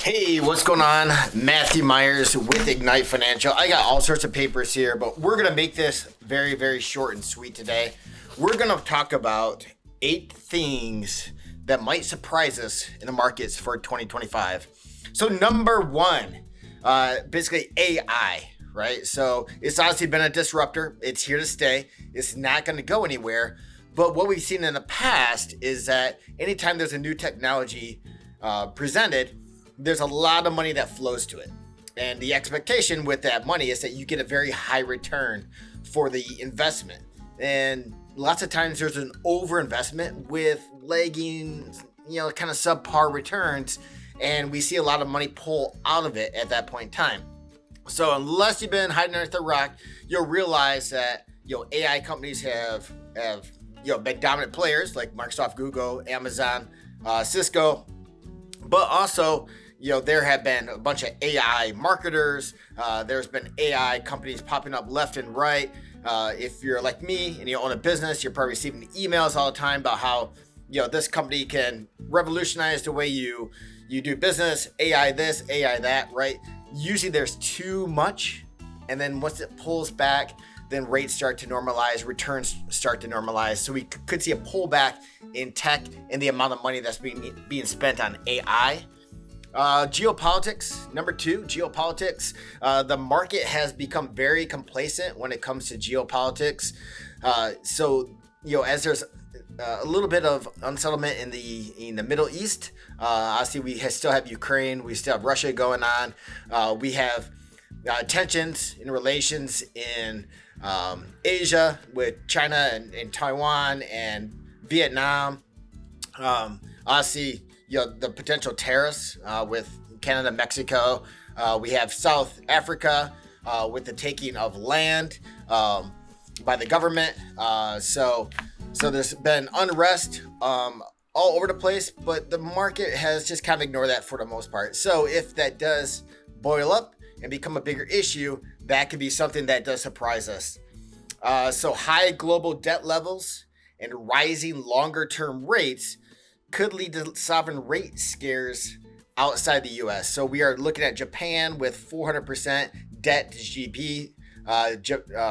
Hey, what's going on? Matthew Myers with Ignite Financial. I got all sorts of papers here, but we're going to make this very, very short and sweet today. We're going to talk about 8 things that might surprise us in the markets for 2025. So number one, basically AI, right? So it's obviously been a disruptor. It's here to stay. It's not going to go anywhere. But what we've seen in the past is that anytime there's a new technology presented, there's a lot of money that flows to it. And the expectation with that money is that you get a very high return for the investment. And lots of times there's an overinvestment with lagging, kind of subpar returns. And we see a lot of money pull out of it at that point in time. So unless you've been hiding underneath the rock, you'll realize that, AI companies have been dominant players like Microsoft, Google, Amazon, Cisco, but also, there have been a bunch of AI marketers. There's been AI companies popping up left and right. If you're like me and you own a business, you're probably receiving emails all the time about how, this company can revolutionize the way you do business, AI this, AI that, right? Usually there's too much. And then once it pulls back, then rates start to normalize, returns start to normalize. So we could see a pullback in tech and the amount of money that's being spent on AI. Geopolitics, number 2, geopolitics. The market has become very complacent when it comes to geopolitics. As there's a little bit of unsettlement in the Middle East, obviously we still have Ukraine, we still have Russia going on. We have tensions in relations in Asia with China and Taiwan and Vietnam. Obviously, the potential tariffs with Canada, Mexico. We have South Africa with the taking of land by the government. So there's been unrest all over the place, but the market has just kind of ignored that for the most part. So if that does boil up and become a bigger issue, that could be something that does surprise us. So high global debt levels and rising longer term rates could lead to sovereign rate scares outside the US. So we are looking at Japan with 400% debt to GDP.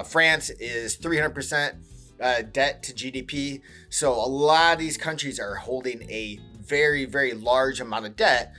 France is 300% debt to GDP. So a lot of these countries are holding a very, very large amount of debt.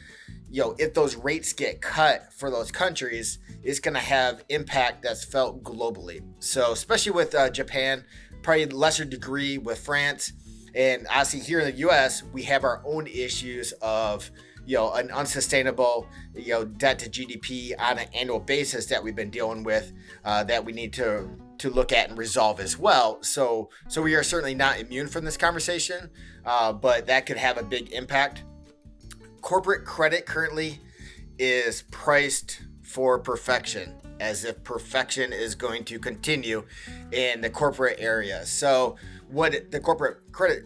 If those rates get cut for those countries, it's going to have impact that's felt globally. So especially with Japan, probably lesser degree with France. And obviously here in the U.S., we have our own issues of, an unsustainable, debt to GDP on an annual basis that we've been dealing with that we need to look at and resolve as well. So we are certainly not immune from this conversation, but that could have a big impact. Corporate credit currently is priced for perfection, as if perfection is going to continue in the corporate area. So what the corporate credit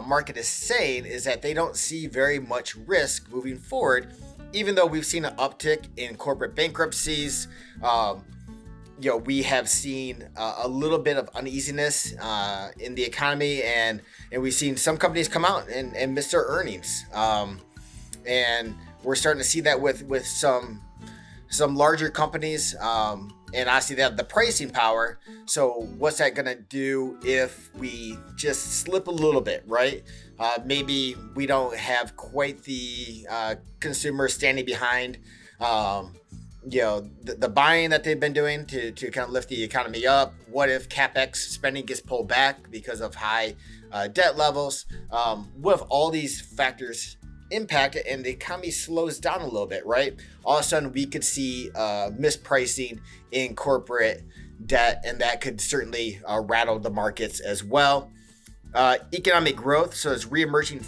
market is saying is that they don't see very much risk moving forward, even though we've seen an uptick in corporate bankruptcies. We have seen a little bit of uneasiness in the economy, and we've seen some companies come out and miss their earnings. And we're starting to see that with some larger companies, and obviously they have the pricing power. So what's that going to do if we just slip a little bit, right? Maybe we don't have quite the consumer standing behind, the buying that they've been doing to kind of lift the economy up. What if CapEx spending gets pulled back because of high debt levels? What if all these factors impact it and the economy slows down a little bit, right? All of a sudden we could see mispricing in corporate debt, and that could certainly rattle the markets as well. Economic growth, so it's reemerging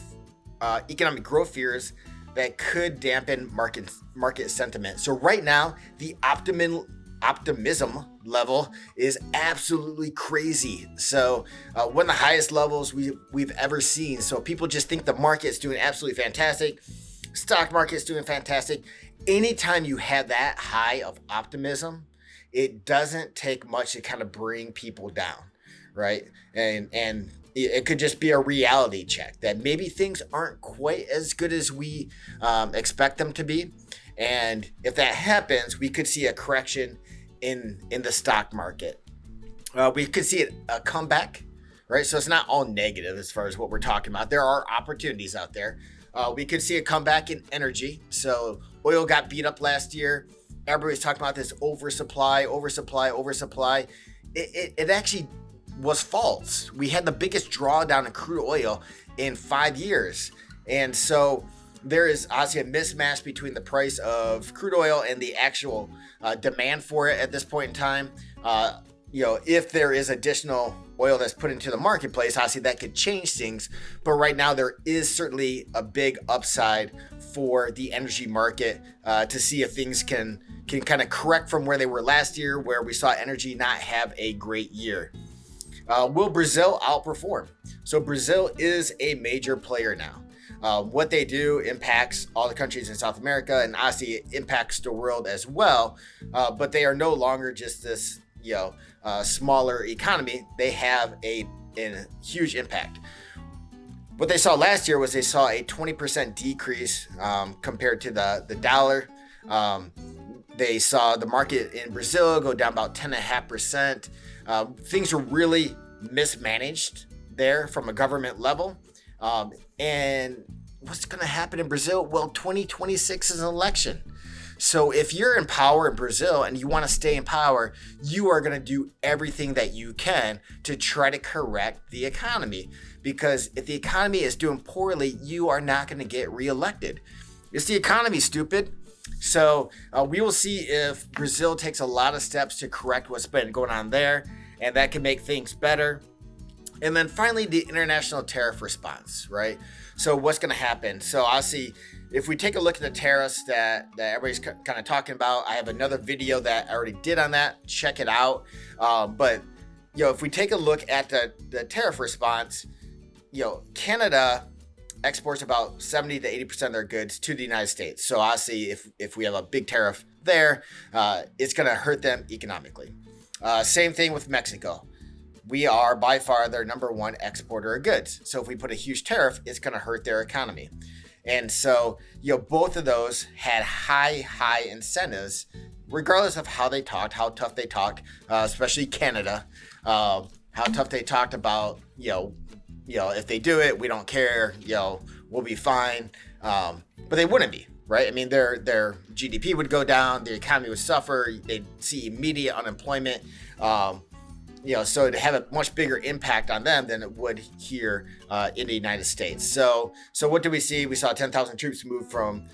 economic growth fears that could dampen market sentiment. So right now, the optimism level is absolutely crazy. So one of the highest levels we've ever seen. So people just think the market's doing absolutely fantastic. Stock market's doing fantastic. Anytime you have that high of optimism, it doesn't take much to kind of bring people down, right? And it could just be a reality check that maybe things aren't quite as good as we expect them to be. And if that happens, we could see a correction in the stock market. We could see a comeback, right? So it's not all negative as far as what we're talking about. There are opportunities out there. We could see a comeback in energy. So oil got beat up last year. Everybody's talking about this oversupply. It actually was false. We had the biggest drawdown in crude oil in 5 years. And so there is obviously a mismatch between the price of crude oil and the actual demand for it at this point in time. If there is additional oil that's put into the marketplace, obviously that could change things. But right now, there is certainly a big upside for the energy market to see if things can kind of correct from where they were last year, where we saw energy not have a great year. Will Brazil outperform? So Brazil is a major player now. What they do impacts all the countries in South America, and obviously it impacts the world as well. But they are no longer just this smaller economy. They have a huge impact. What they saw last year was they saw a 20% decrease compared to the dollar. They saw the market in Brazil go down about 10.5%. Things were really mismanaged there from a government level. And what's going to happen in Brazil? Well, 2026 is an election. So if you're in power in Brazil and you want to stay in power, you are going to do everything that you can to try to correct the economy. Because if the economy is doing poorly, you are not going to get reelected. It's the economy, stupid. So we will see if Brazil takes a lot of steps to correct what's been going on there, and that can make things better. And then finally, the international tariff response, right? So what's going to happen? So obviously, if we take a look at the tariffs that everybody's kind of talking about, I have another video that I already did on that. Check it out. But if we take a look at the tariff response, Canada exports about 70 to 80% of their goods to the United States. So obviously, if we have a big tariff there, it's going to hurt them economically. Same thing with Mexico. We are by far their number one exporter of goods. So if we put a huge tariff, it's going to hurt their economy. And so, both of those had high incentives, regardless of how they talked, how tough they talked, especially Canada, how tough they talked about, if they do it, we don't care, we'll be fine. But they wouldn't be, right? I mean, their GDP would go down, the economy would suffer, they'd see immediate unemployment. So it'd have a much bigger impact on them than it would here in the United States. So what did we see? We saw 10,000 troops move from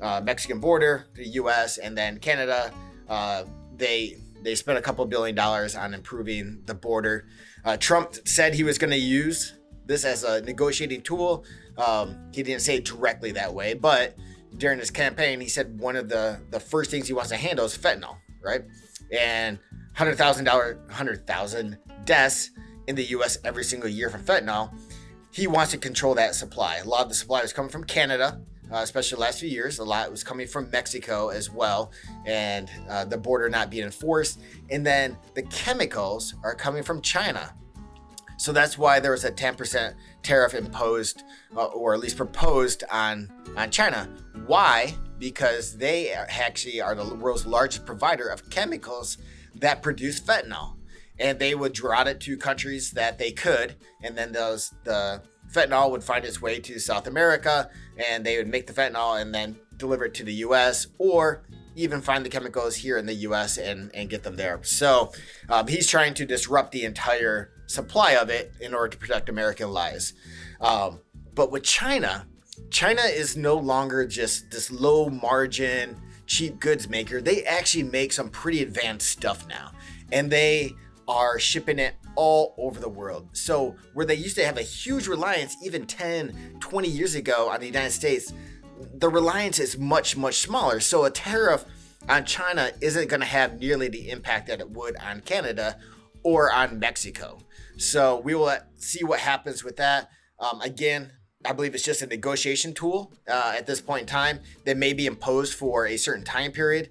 Mexican border to the U.S. and then Canada. They spent a couple $1 billion on improving the border. Trump said he was going to use this as a negotiating tool. He didn't say it directly that way, but during his campaign, he said one of the first things he wants to handle is fentanyl, right? And 100,000 deaths in the U.S. every single year from fentanyl. He wants to control that supply. A lot of the supply was coming from Canada, especially the last few years. A lot was coming from Mexico as well, and the border not being enforced. And then the chemicals are coming from China. So that's why there was a 10% tariff imposed, or at least proposed on China. Why? Because they actually are the world's largest provider of chemicals that produce fentanyl. And they would drought it to countries that they could, and then the fentanyl would find its way to South America, and they would make the fentanyl and then deliver it to the U.S., or even find the chemicals here in the U.S. and get them there. So he's trying to disrupt the entire supply of it in order to protect American lives. But with China is no longer just this low margin, cheap goods maker. They actually make some pretty advanced stuff now, and they are shipping it all over the world. So where they used to have a huge reliance even 10, 20 years ago on the United States, the reliance is much, much smaller. So a tariff on China isn't going to have nearly the impact that it would on Canada or on Mexico. So we will see what happens with that. Again, I believe it's just a negotiation tool at this point in time that may be imposed for a certain time period.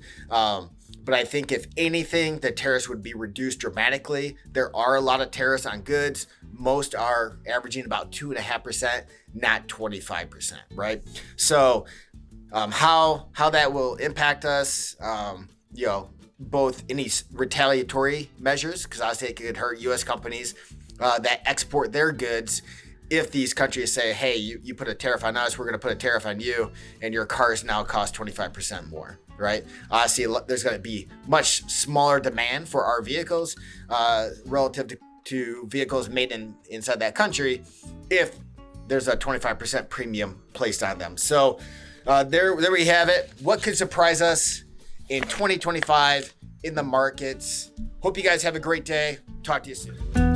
But I think if anything, the tariffs would be reduced dramatically. There are a lot of tariffs on goods. Most are averaging about 2.5%, not 25%, right? So How that will impact us, both any retaliatory measures, because obviously it could hurt U.S. companies that export their goods. If these countries say, hey, you put a tariff on us, we're going to put a tariff on you, and your cars now cost 25% more, right? Obviously, there's going to be much smaller demand for our vehicles relative to vehicles made inside that country if there's a 25% premium placed on them. So there we have it. What could surprise us in 2025 in the markets? Hope you guys have a great day. Talk to you soon.